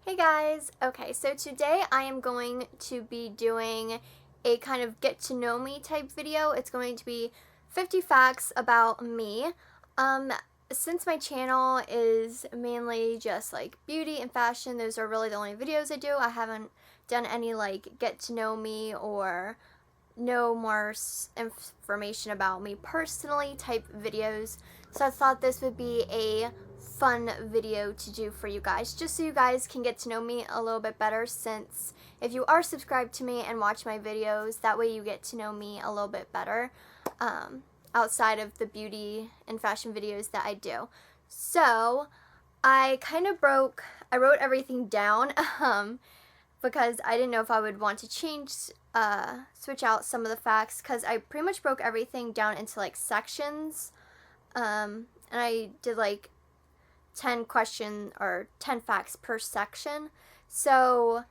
Hey guys! Okay, so today I am going to be doing a kind of get to know me type video. It's going to be 50 facts about me. Um, since my channel is mainly just like beauty and fashion, those are really the only videos I do. I haven't done any like get to know me or know more information about me personally type videos. So I thought this would be a fun video to do for you guys, just so you guys can get to know me a little bit better, since if you are subscribed to me and watch my videos, that way you get to know me a little bit better outside of the beauty and fashion videos that I do. So I wrote everything down because I didn't know if I would want to switch out some of the facts, because I pretty much broke everything down into like sections, and I did like 10 facts per section. So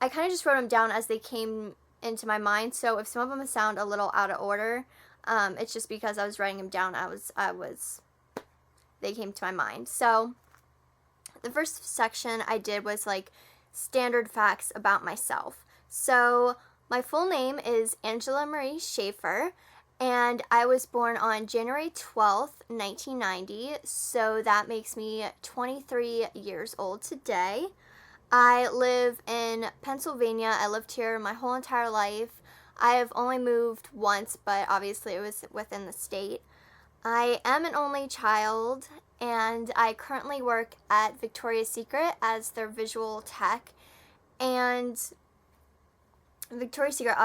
I kind of just wrote them down as they came into my mind. So if some of them sound a little out of order, it's just because I was writing them down. They came to my mind. So the first section I did was like standard facts about myself. So my full name is Angela Marie Schaefer, and I was born on January 12th, 1990, so that makes me 23 years old today. I live in Pennsylvania. I lived here my whole entire life. I have only moved once, but obviously it was within the state. I am an only child, and I currently work at Victoria's Secret as their visual tech. And Victoria's Secret,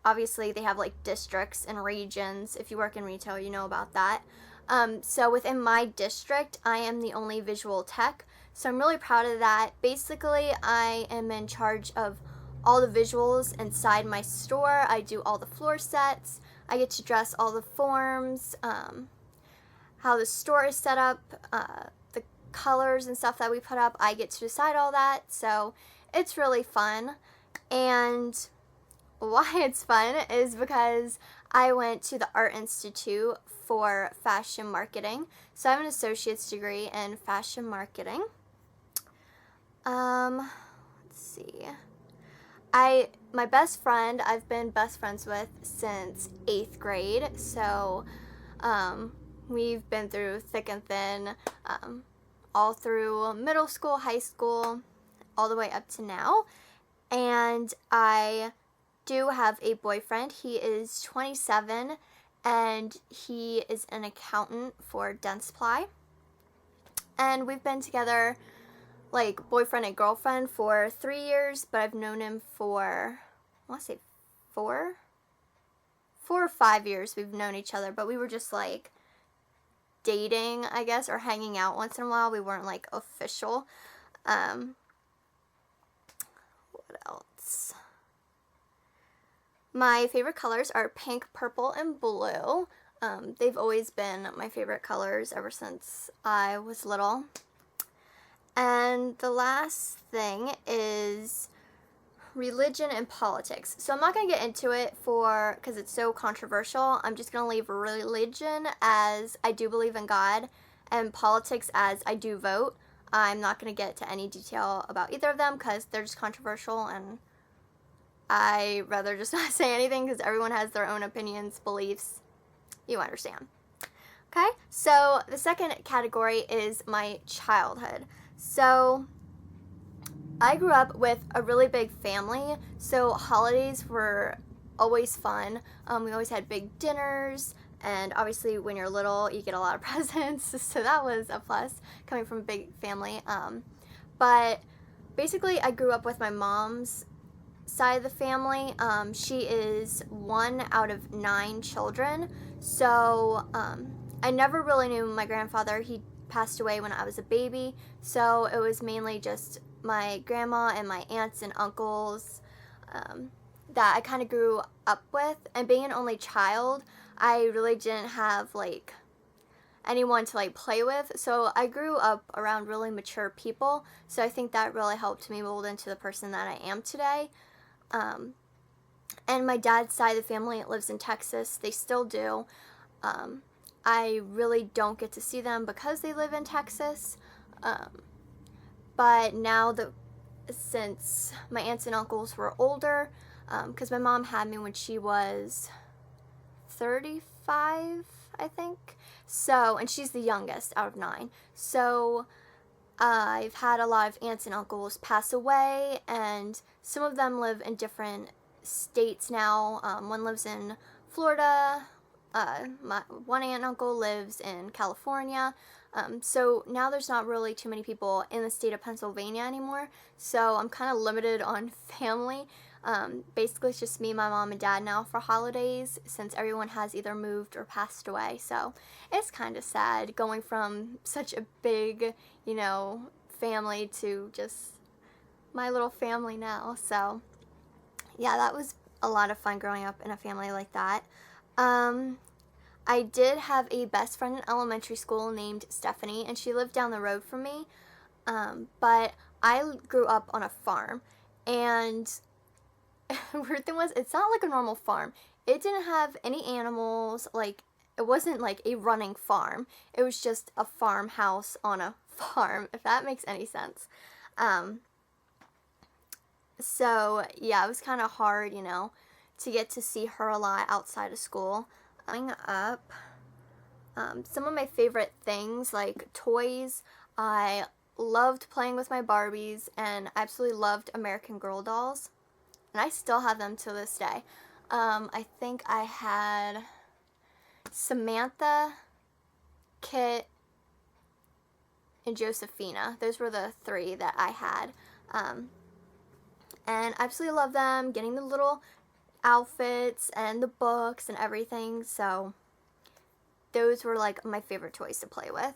obviously they have like districts and regions. If you work in retail, you know about that. So within my district, I am the only visual tech. So I'm really proud of that. Basically, I am in charge of all the visuals inside my store. I do all the floor sets. I get to dress all the forms, how the store is set up, the colors and stuff that we put up. I get to decide all that. So it's really fun. And why it's fun is because I went to the Art Institute for fashion marketing. So I have an associate's degree in fashion marketing. Let's see. My best friend, I've been best friends with since 8th grade. So we've been through thick and thin, all through middle school, high school, all the way up to now. And I do have a boyfriend. He is 27, and he is an accountant for Dentsply. And we've been together like boyfriend and girlfriend for 3 years, but I've known him for, I want to say 4 or 5 years we've known each other, but we were just like dating, I guess, or hanging out once in a while. We weren't like official. What else? My favorite colors are pink, purple, and blue. They've always been my favorite colors ever since I was little. And the last thing is religion and politics. So I'm not going to get into it because it's so controversial. I'm just going to leave religion as I do believe in God, and politics as I do vote. I'm not going to get to any detail about either of them because they're just controversial, and I rather just not say anything because everyone has their own opinions, beliefs. You understand. Okay, so the second category is my childhood. So I grew up with a really big family, so holidays were always fun. We always had big dinners, and obviously when you're little, you get a lot of presents, so that was a plus coming from a big family. But basically, I grew up with my mom's side of the family. She is 1 out of 9 children, so I never really knew my grandfather. He passed away when I was a baby, so it was mainly just my grandma and my aunts and uncles that I kind of grew up with. And being an only child, I really didn't have like anyone to like play with, so I grew up around really mature people, so I think that really helped me mold into the person that I am today. And my dad's side of the family lives in Texas. They still do. I really don't get to see them because they live in Texas. But now that since my aunts and uncles were older, because my mom had me when she was 35, I think. So, and she's the youngest out of 9. So, I've had a lot of aunts and uncles pass away, and some of them live in different states now. One lives in Florida. My one aunt and uncle lives in California. So now there's not really too many people in the state of Pennsylvania anymore. So I'm kind of limited on family. Basically, it's just me, my mom, and dad now for holidays, since everyone has either moved or passed away. So it's kind of sad going from such a big, family to just my little family now. So yeah, that was a lot of fun growing up in a family like that. I did have a best friend in elementary school named Stephanie, and she lived down the road from me. But I grew up on a farm, and weird thing was, it's not like a normal farm. It didn't have any animals, like, it wasn't like a running farm. It was just a farmhouse on a farm, if that makes any sense. So, yeah, it was kind of hard, to get to see her a lot outside of school. Growing up, some of my favorite things, like toys, I loved playing with my Barbies, and I absolutely loved American Girl dolls. And I still have them to this day. I think I had Samantha, Kit, and Josephina. Those were the 3 that I had. And I absolutely love them, getting the little outfits and the books and everything. So those were like my favorite toys to play with.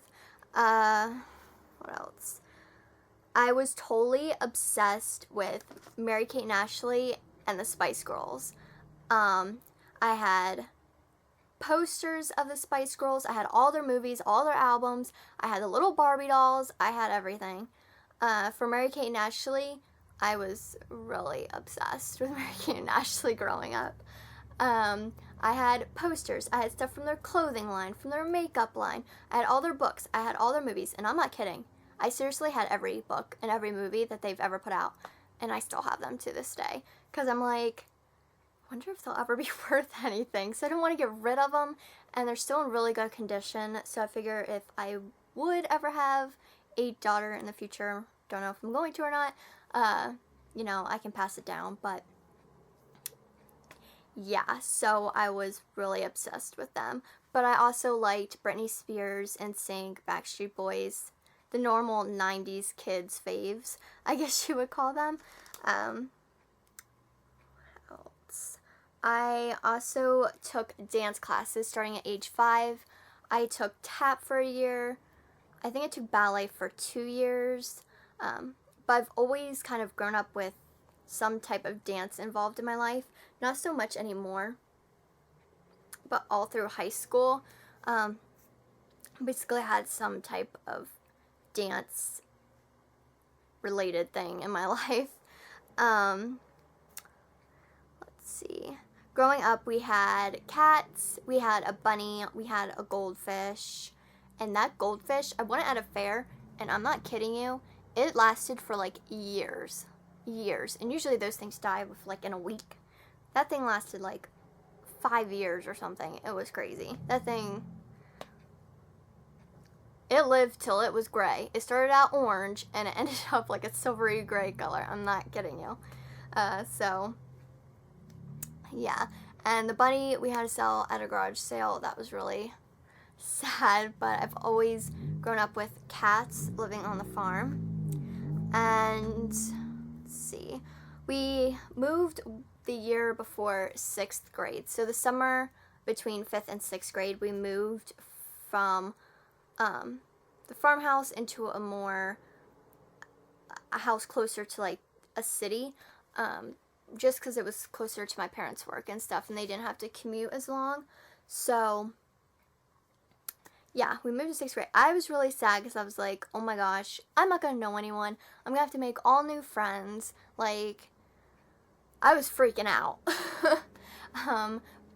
What else? I was totally obsessed with Mary-Kate and Ashley and the Spice Girls. I had posters of the Spice Girls. I had all their movies, all their albums. I had the little Barbie dolls. I had everything. For Mary-Kate and Ashley, I was really obsessed with Mary-Kate and Ashley growing up. I had posters. I had stuff from their clothing line, from their makeup line. I had all their books. I had all their movies. And I'm not kidding. I seriously had every book and every movie that they've ever put out. And I still have them to this day. Because I'm like, I wonder if they'll ever be worth anything. So I don't want to get rid of them. And they're still in really good condition. So I figure if I would ever have a daughter in the future, don't know if I'm going to or not, I can pass it down. But yeah, so I was really obsessed with them. But I also liked Britney Spears, NSYNC, Backstreet Boys, the normal 90s kids faves, I guess you would call them. What else? I also took dance classes starting at age 5. I took tap for a year. I think I took ballet for 2 years. But I've always kind of grown up with some type of dance involved in my life. Not so much anymore, but all through high school, basically I had some type of dance related thing in my life. Let's see. Growing up, we had cats, we had a bunny, we had a goldfish, and that goldfish, I won it at a fair, and I'm not kidding you, it lasted for like years, and usually those things die with like in a week. That thing lasted like 5 years or something. It was crazy. That thing, it lived till it was gray. It started out orange and it ended up like a silvery gray color. I'm not kidding you. So yeah. And the bunny we had to sell at a garage sale. That was really sad, but I've always grown up with cats living on the farm. And let's see. We moved the year before 6th grade. So the summer between 5th and 6th grade, we moved from the farmhouse into a house closer to like a city, just because it was closer to my parents' work and stuff, and they didn't have to commute as long. So yeah, we moved to 6th grade. I was really sad because I was like, oh my gosh, I'm not gonna know anyone. I'm gonna have to make all new friends. Like, I was freaking out.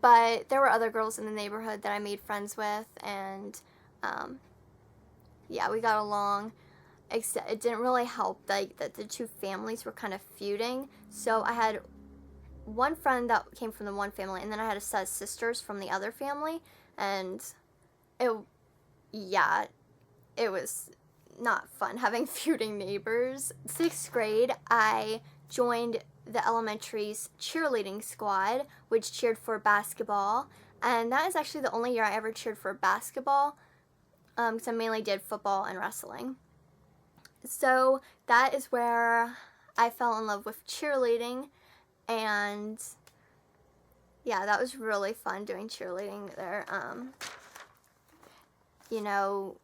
But there were other girls in the neighborhood that I made friends with, and yeah, we got along. except it didn't really help like that the two families were kind of feuding. So I had one friend that came from the one family, and then I had a set of sisters from the other family, and it, yeah, it was not fun having feuding neighbors. 6th grade, I joined the elementary's cheerleading squad, which cheered for basketball, and that is actually the only year I ever cheered for basketball, because I mainly did football and wrestling. So that is where I fell in love with cheerleading, and yeah, that was really fun doing cheerleading there. You know,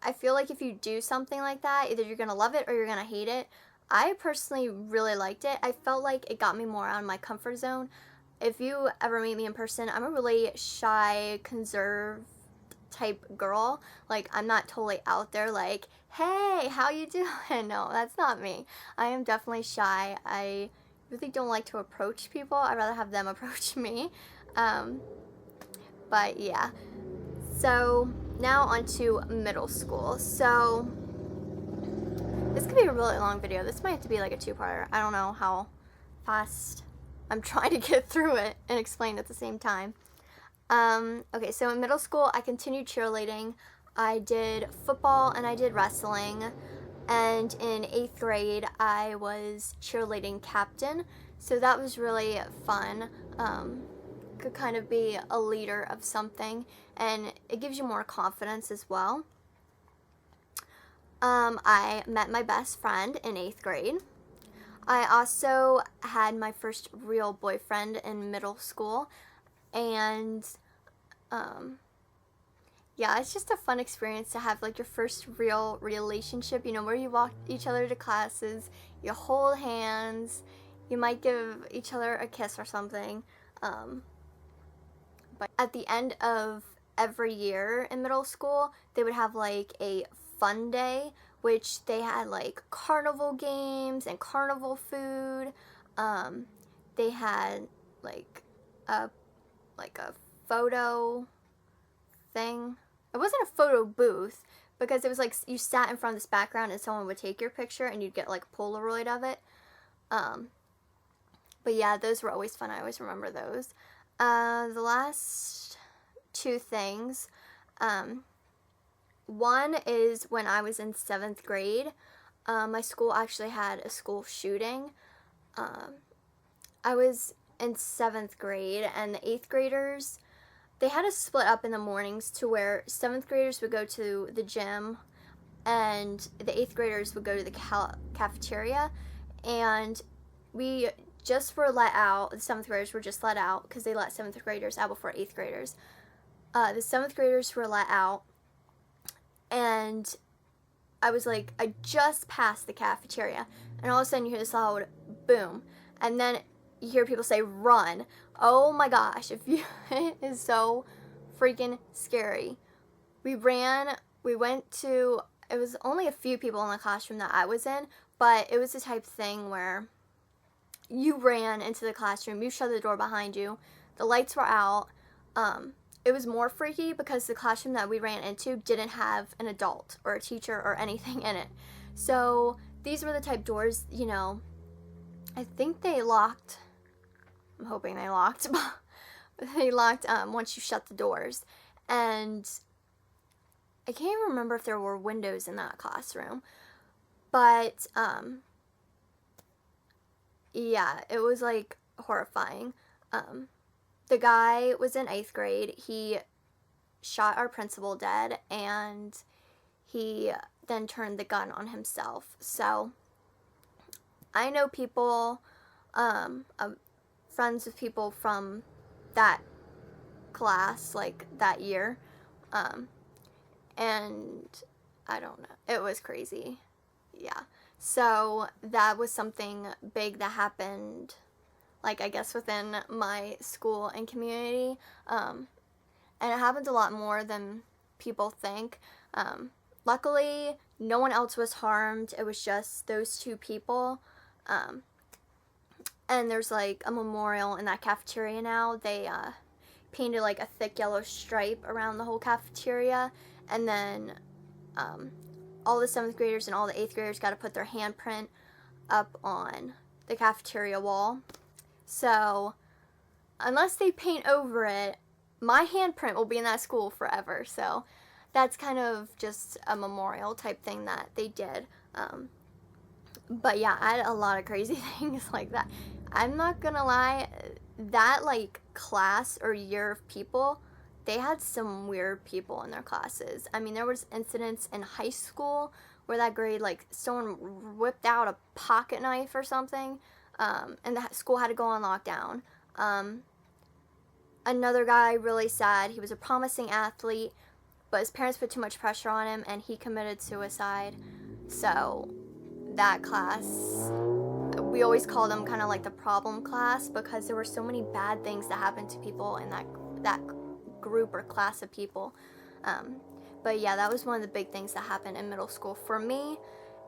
I feel like if you do something like that, either you're going to love it or you're going to hate it. I personally really liked it. I felt like it got me more out of my comfort zone. If you ever meet me in person, I'm a really shy, conserved type girl. Like, I'm not totally out there like, hey, how you doing? No, that's not me. I am definitely shy. I really don't like to approach people. I'd rather have them approach me. But yeah. So now on to middle school. So this could be a really long video. This might have to be like a 2-parter. I don't know how fast I'm trying to get through it and explain at the same time. Okay, so in middle school, I continued cheerleading. I did football and I did wrestling. And in 8th grade, I was cheerleading captain. So that was really fun. Could kind of be a leader of something, and it gives you more confidence as well. I met my best friend in 8th grade. I also had my first real boyfriend in middle school, and yeah, it's just a fun experience to have like your first real relationship, you know, where you walk each other to classes, you hold hands, you might give each other a kiss or something. But at the end of every year in middle school, they would have like a fun day, which they had like carnival games and carnival food. They had like a photo thing. It wasn't a photo booth because it was like you sat in front of this background and someone would take your picture and you'd get like a Polaroid of it. But yeah, those were always fun. I always remember those. The last 2 things. One is when I was in 7th grade. My school actually had a school shooting. I was in 7th grade, and the 8th graders, they had us split up in the mornings to where 7th graders would go to the gym and the 8th graders would go to the cafeteria, and we just were let out. The 7th graders were just let out because they let 7th graders out before 8th graders. The 7th graders were let out, and I was like, I just passed the cafeteria, and all of a sudden you hear this loud boom, and then you hear people say run. Oh my gosh, it is so freaking scary. We ran, we went to, it was only a few people in the classroom that I was in, but it was the type of thing where you ran into the classroom, you shut the door behind you, the lights were out. It was more freaky because the classroom that we ran into didn't have an adult or a teacher or anything in it. So these were the type doors, you know, I think they locked, I'm hoping they locked, but they locked once you shut the doors. And I can't even remember if there were windows in that classroom. But, yeah, it was, like, horrifying. The guy was in 8th grade. He shot our principal dead, and he then turned the gun on himself. So, I know people, friends with people from that class, like, that year, and I don't know, it was crazy, yeah. So, that was something big that happened, like, I guess within my school and community, and it happened a lot more than people think. Luckily, no one else was harmed. It was just those 2 people. And there's like a memorial in that cafeteria now. They painted like a thick yellow stripe around the whole cafeteria, and then all the 7th graders and all the 8th graders got to put their handprint up on the cafeteria wall. So unless they paint over it, my handprint will be in that school forever. So that's kind of just a memorial type thing that they did. But yeah, I had a lot of crazy things like that. I'm not gonna lie, that like class or year of people, they had some weird people in their classes. I mean, there was incidents in high school where that grade, like, someone whipped out a pocket knife or something, and the school had to go on lockdown. Another guy, really sad, he was a promising athlete, but his parents put too much pressure on him, and he committed suicide. So that class, we always call them kind of like the problem class, because there were so many bad things that happened to people in that group or class of people. But yeah, that was one of the big things that happened in middle school for me.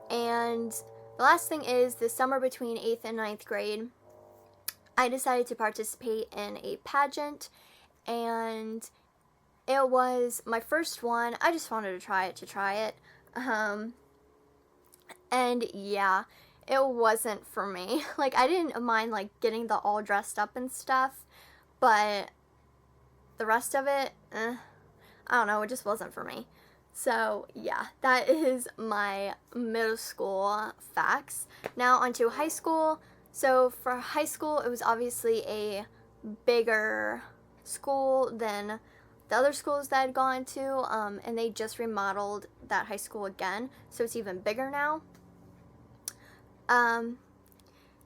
And the last thing is, the summer between 8th and 9th grade, I decided to participate in a pageant, and it was my first one. I just wanted to try it. And yeah, it wasn't for me. Like, I didn't mind, like, getting the all dressed up and stuff, but the rest of it, I don't know, it just wasn't for me. So yeah, that is my middle school facts. Now onto high school. So for high school, it was obviously a bigger school than the other schools that I'd gone to, and they just remodeled that high school again, so it's even bigger now.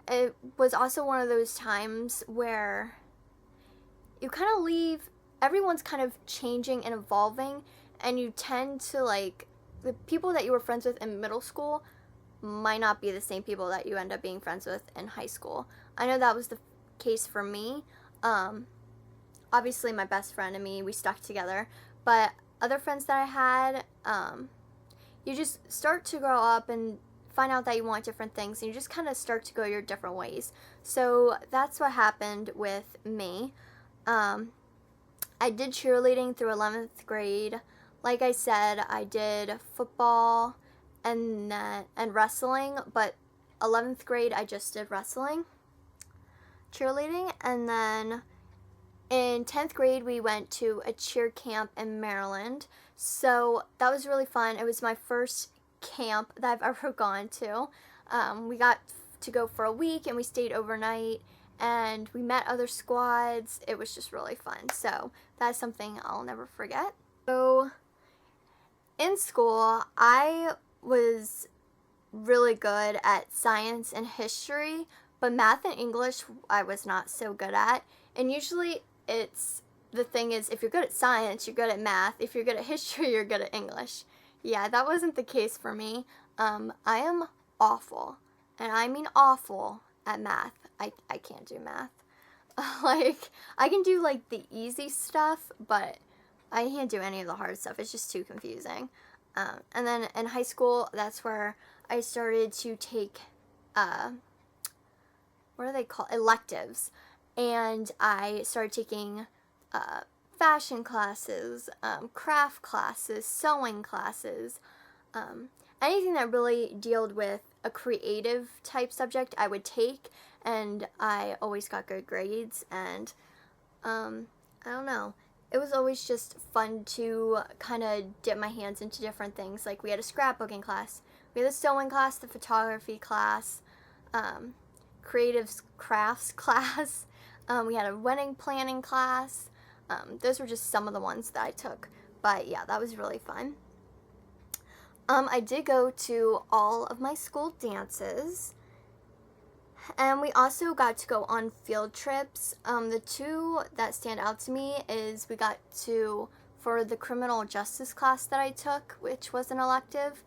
It was also one of those times where you kind of leave, everyone's kind of changing and evolving, and you tend to, like, the people that you were friends with in middle school might not be the same people that you end up being friends with in high school. I know that was the case for me. Obviously my best friend and me, we stuck together, but other friends that I had, you just start to grow up and find out that you want different things, and you just kind of start to go your different ways. So that's what happened with me. I did cheerleading through 11th grade. Like I said, I did football and wrestling, but 11th grade I just did wrestling, cheerleading, and then in 10th grade we went to a cheer camp in Maryland. So that was really fun. It was my first camp that I've ever gone to. We got to go for a week, and we stayed overnight, and we met other squads. It was just really fun. So that's something I'll never forget. So in school, I was really good at science and history, but math and English I was not so good at. And usually the thing is, if you're good at science, you're good at math. If you're good at history, you're good at English. Yeah, that wasn't the case for me. I am awful, and I mean awful, at math. I can't do math. Like, I can do, like, the easy stuff, but I can't do any of the hard stuff. It's just too confusing. And then in high school, that's where I started to take, what are they called? Electives. And I started taking fashion classes, craft classes, sewing classes, anything that really dealt with a creative type subject I would take, and I always got good grades. And I don't know, it was always just fun to kind of dip my hands into different things. Like, we had a scrapbooking class, we had a sewing class, the photography class, creative crafts class, we had a wedding planning class. Those were just some of the ones that I took, but yeah, that was really fun. I did go to all of my school dances, and we also got to go on field trips. The two that stand out to me is we got to, for the criminal justice class that I took, which was an elective,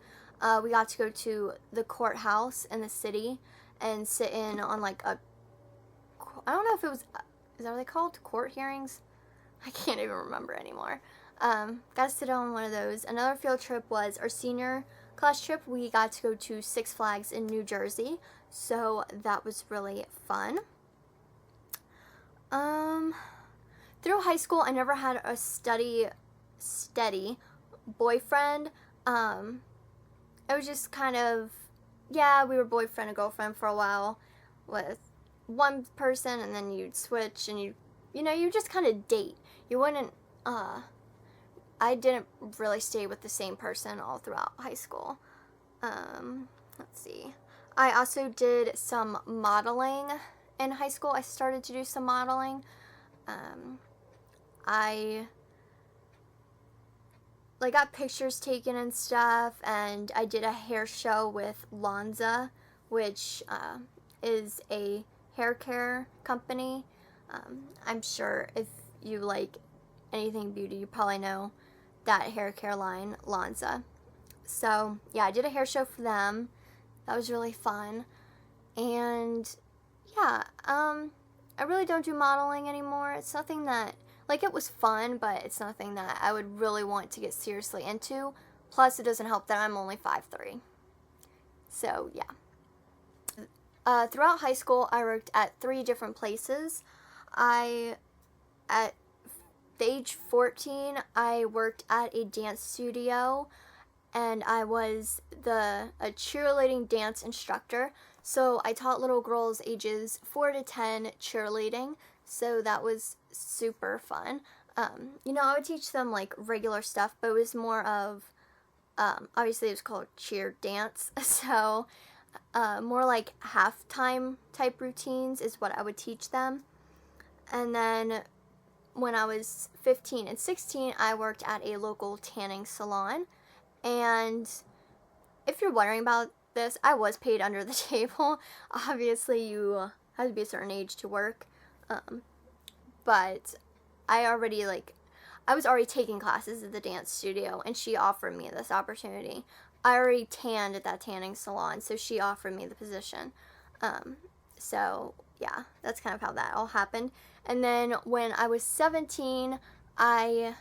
we got to go to the courthouse in the city and sit in on, like, I don't know if it was, is that what they called? Court hearings? I can't even remember anymore. Got to sit on one of those. Another field trip was our senior class trip. We got to go to Six Flags in New Jersey, so that was really fun. Through high school, I never had a steady boyfriend. it was just kind of, yeah, we were boyfriend and girlfriend for a while with one person, and then you'd switch, and you just kind of date. You wouldn't, I didn't really stay with the same person all throughout high school. Let's see. I also did some modeling in high school. I started to do some modeling. I got pictures taken and stuff, and I did a hair show with Lanza, which is a hair care company. I'm sure if you like anything beauty, you probably know that hair care line, Lanza. So yeah, I did a hair show for them. That was really fun. And yeah, I really don't do modeling anymore. It's nothing that, it was fun, but it's nothing that I would really want to get seriously into. Plus, it doesn't help that I'm only 5'3". So yeah. Throughout high school, I worked at 3 different places. At age 14, I worked at a dance studio, and I was a cheerleading dance instructor. So I taught little girls ages 4 to 10 cheerleading, so that was super fun. I would teach them regular stuff, but it was more of, obviously it was called cheer dance, so more like halftime type routines is what I would teach them. And then when I was 15 and 16, I worked at a local tanning salon. And if you're wondering about this, I was paid under the table. Obviously, you have to be a certain age to work. But I was already taking classes at the dance studio, and she offered me this opportunity. I already tanned at that tanning salon, so she offered me the position. So yeah, that's kind of how that all happened. And then when I was 17, I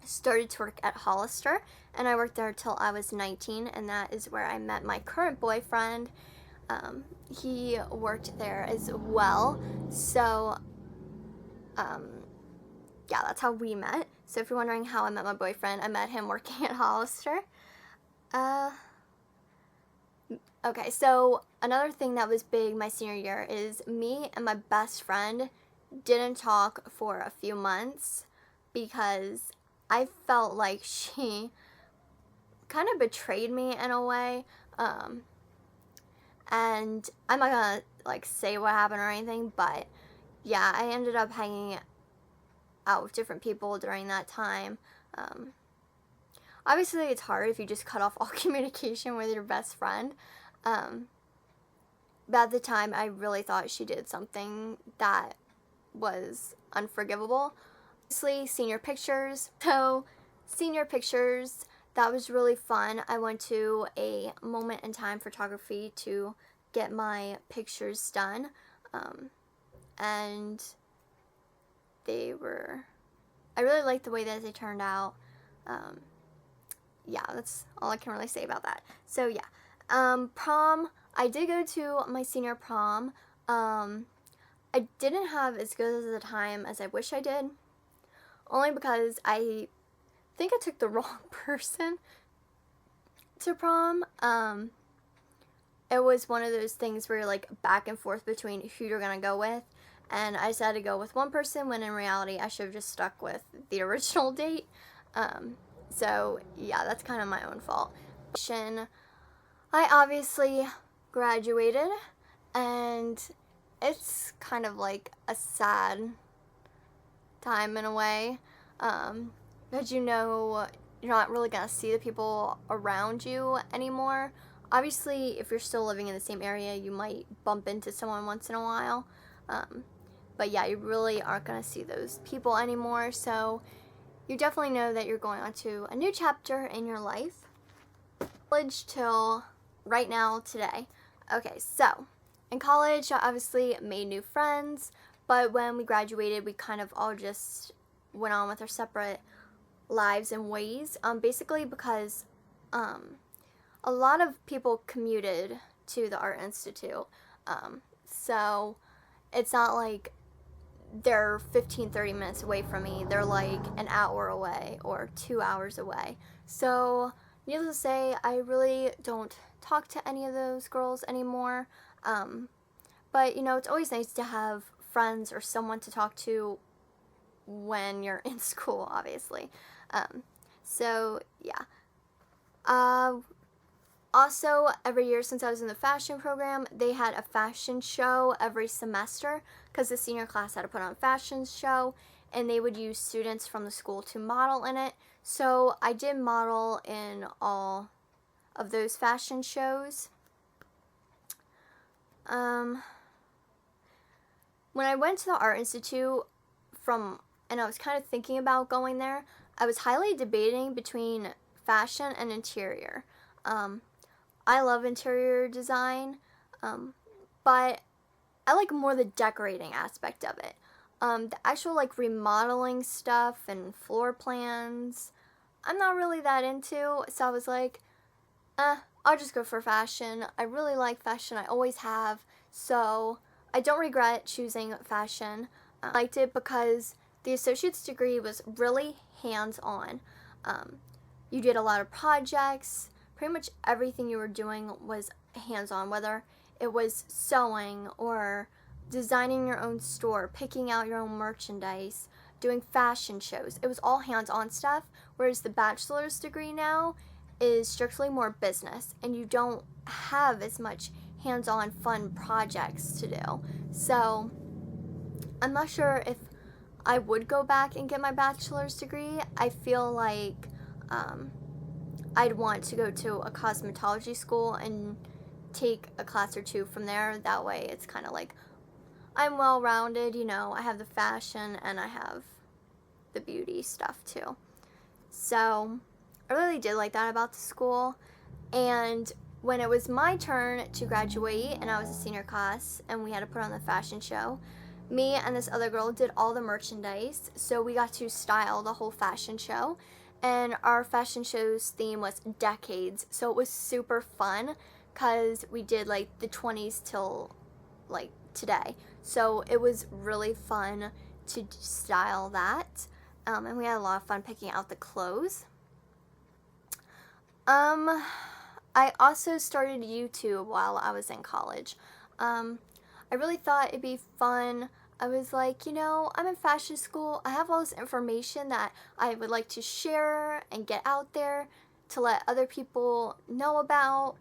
started to work at Hollister, and I worked there till I was 19, and that is where I met my current boyfriend. He worked there as well, so yeah, that's how we met. So if you're wondering how I met my boyfriend, I met him working at Hollister. Okay, so another thing that was big my senior year is me and my best friend didn't talk for a few months because I felt like she kind of betrayed me in a way. And I'm not gonna say what happened or anything, but yeah, I ended up hanging out with different people during that time. Obviously it's hard if you just cut off all communication with your best friend. But at the time, I really thought she did something that was unforgivable. Obviously, senior pictures. So, senior pictures, that was really fun. I went to a Moment in Time photography to get my pictures done. And I really liked the way that they turned out. Yeah, that's all I can really say about that. So, yeah. Prom, I did go to my senior prom. I didn't have as good as a time as I wish I did, only because I think I took the wrong person to prom. It was one of those things where you're back and forth between who you're gonna go with, and I decided to go with one person when in reality I should have just stuck with the original date. So yeah, that's kind of my own fault. I obviously graduated, and it's kind of a sad time in a way, because you're not really gonna see the people around you anymore. Obviously, if you're still living in the same area, you might bump into someone once in a while, but yeah, you really aren't gonna see those people anymore, so you definitely know that you're going on to a new chapter in your life. College till right now, today. Okay, so in college, I obviously made new friends, but when we graduated, we kind of all just went on with our separate lives and ways. Basically because a lot of people commuted to the Art Institute, so it's not like they're 15-30 minutes away from me. They're an hour away or 2 hours away. So needless to say, I really don't talk to any of those girls anymore. But, it's always nice to have friends or someone to talk to when you're in school, obviously. So, yeah. Also, every year since I was in the fashion program, they had a fashion show every semester because the senior class had to put on a fashion show, and they would use students from the school to model in it. So I did model in all of those fashion shows. When I went to the Art Institute and I was kind of thinking about going there, I was highly debating between fashion and interior. I love interior design, but I like more the decorating aspect of it. The actual remodeling stuff and floor plans, I'm not really that into, so I was like, I'll just go for fashion. I really like fashion, I always have, so I don't regret choosing fashion. I liked it because the associate's degree was really hands-on. You did a lot of projects. Pretty much everything you were doing was hands-on, whether it was sewing or designing your own store, picking out your own merchandise, doing fashion shows. It was all hands-on stuff, whereas the bachelor's degree now is strictly more business, and you don't have as much hands-on fun projects to do. So I'm not sure if I would go back and get my bachelor's degree. I feel like I'd want to go to a cosmetology school and take a class or two from there. That way it's kind of like I'm well-rounded, I have the fashion and I have the beauty stuff too. So I really did like that about the school. And when it was my turn to graduate and I was a senior class and we had to put on the fashion show, me and this other girl did all the merchandise, so we got to style the whole fashion show. And our fashion show's theme was decades, so it was super fun because we did the 20s till today. So it was really fun to style that, and we had a lot of fun picking out the clothes. I also started YouTube while I was in college. I really thought it'd be fun. I was like, I'm in fashion school. I have all this information that I would like to share and get out there to let other people know about.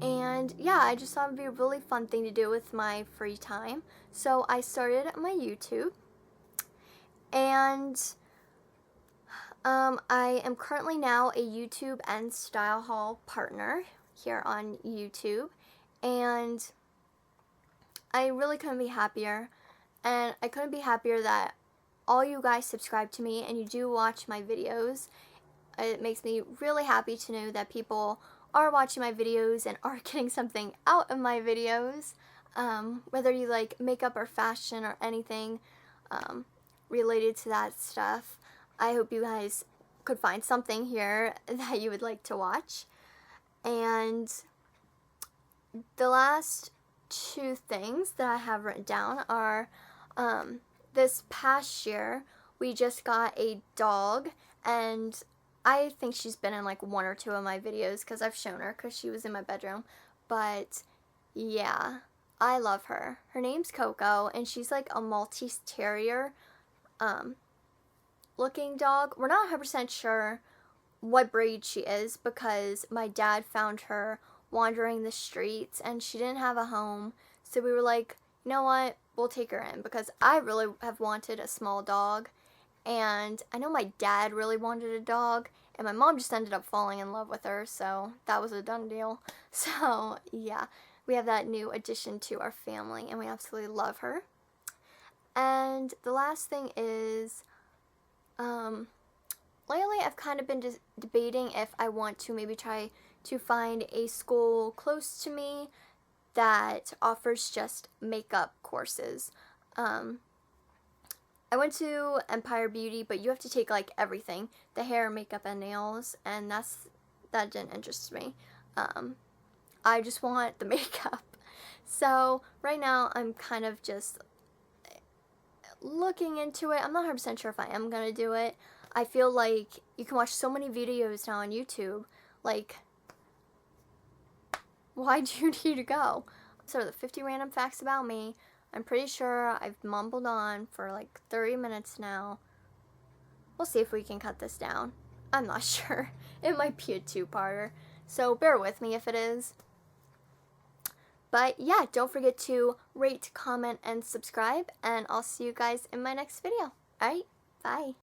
And yeah, I just thought it would be a really fun thing to do with my free time. So I started my YouTube. And I am currently now a YouTube and Style Hall partner here on YouTube. And I really couldn't be happier, and I couldn't be happier that all you guys subscribe to me and you do watch my videos. It makes me really happy to know that people are watching my videos and are getting something out of my videos, whether you like makeup or fashion or anything related to that stuff. I hope you guys could find something here that you would like to watch. And the last two things that I have written down are this past year we just got a dog, and I think she's been in one or two of my videos because I've shown her because she was in my bedroom. But yeah, I love her. Her name's Coco, and she's a Maltese Terrier looking dog. We're not 100% sure what breed she is because my dad found her wandering the streets and she didn't have a home, so we were like, you know what, we'll take her in because I really have wanted a small dog, and I know my dad really wanted a dog, and my mom just ended up falling in love with her, so that was a done deal. So yeah, we have that new addition to our family and we absolutely love her. And the last thing is lately I've kind of been debating if I want to maybe try to find a school close to me that offers just makeup courses. I went to Empire Beauty, but you have to take everything, the hair, makeup, and nails, and that didn't interest me. I just want the makeup. So right now I'm kind of just looking into it. I'm not 100% sure if I am going to do it. I feel like you can watch so many videos now on YouTube. Like, why do you need to go? So the 50 random facts about me. I'm pretty sure I've mumbled on for like 30 minutes now. We'll see if we can cut this down. I'm not sure. It might be a two-parter, so bear with me if it is. But yeah, don't forget to rate, comment, and subscribe, and I'll see you guys in my next video. Alright, bye.